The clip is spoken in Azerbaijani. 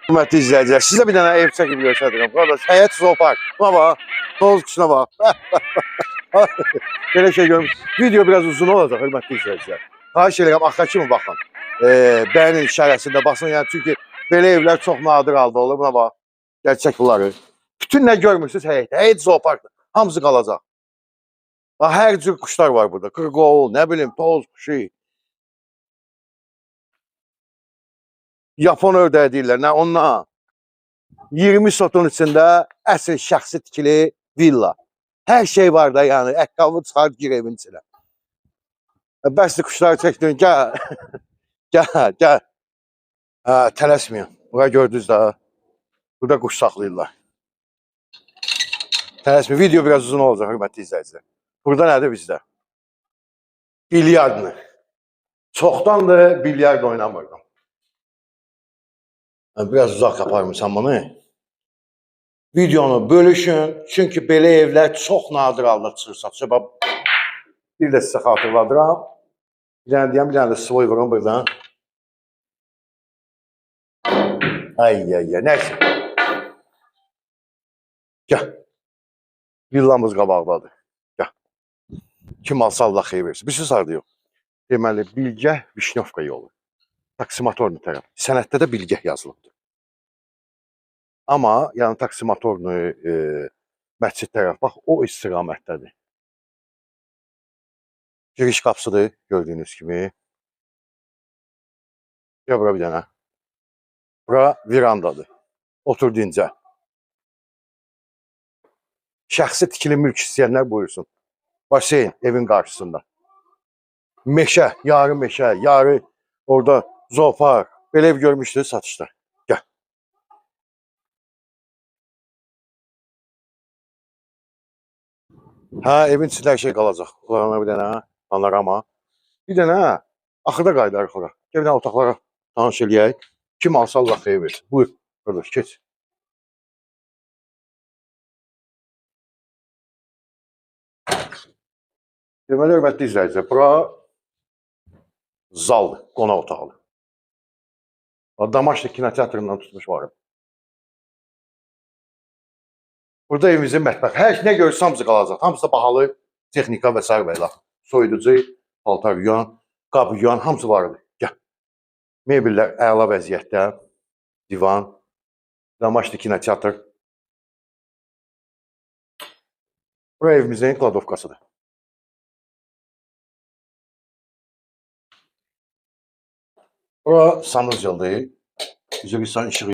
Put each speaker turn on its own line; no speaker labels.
Hörmətli izləyicilər, sizə bir dənə ev çəkib göstərirəm. Qardaş, həyət zoopark. Buna bax, toz quşuna bax. Belə şey görmüş. Video biraz uzun olacaq, hörmətli izləyicilər. Xahiş edirəm, axıra kimi baxın. Bəyənin işarəsində basın, yəni çünki belə evlər çox nadir halda olur. Buna bax, gerçək bunları. Bütün nə görmürsünüz həyətdə, həyət zooparkdır. Hamısı qalacaq. Hər cür quşlar var burada. Qırqovul, nə bilim, toz quşu. Yapon ördəyi deyirlər, nə onunla. 20 sotun içində əsl şəxsi tikili villa. Hər şey var da, yəni əqqabı çıxar gir evin içinə. Bəsli quşları çəkdin, gəl. Gəl. Tələsməyin. Bura gördünüz də. Burada quş saxlayırlar. Tələsməyin. Video biraz uzun olacaq, hörmətli izləyicilər. Burada nədir bizdə? Bilyardını. Çoxdandır bilyard oynamırdım. Biraz uzaq aparmışam bunu. Videonu bölüşün. Çünki belə evlər çox nadir halda çıxır satışa. Bir də sizə xatırladıram. Bir dənə deyəm, bir dənə də svoy vurum buradan. Ay, nəysə. Gəl. Villamız qabaqdadır. Gəl. Kim alsa Allah xeyir versin. Bir şey sardı yox. Deməli, Bilgəh Vişnyovka yolu. Taksimatorlu tərəf. Sənəddə də Bilgəh yazılıbdır. Amma yəni taksimatorlu məscid tərəf, bax, o istiqamətdədir. Giriş qapısıdır, gördüyünüz kimi. Ya bura bir dənə. Bura virandadır. Otur dincə. Şəxsi tikili mülk istəyənlər buyursun. Baseyn evin qarşısında. Meşə, yarı meşə, yarı orada zoopark. Belə ev görmüşdünüz satışda. Gəl. Evin içində hər şey qalacaq. Qulağına bir dənə panorama. Bir dənə axırda qayıdarıq ora. Gəl bir dənə otaqlara tanış eləyək. Kim alsa Allah xeyir versin. Buyur, qardaş, keç. Deməli, hörmətli izləyicilər, bura zaldır, qonaq otağıdır. Damaşlı kinoteatrından tutmuş varım. Burada evimizin mətbəx. Hər nə görürsə hamısı qalacaq. Hamısı da bahalı texnika və s. və soyuducu, paltar yuyan, qab yuyan, hamısı vardır. Gəl. Mebellər əla vəziyyətdə. Divan. Damaşlı kinoteatr. Bura evimizin kladovkasıdır. Bura sanuzcıldır. Üzə bir işığı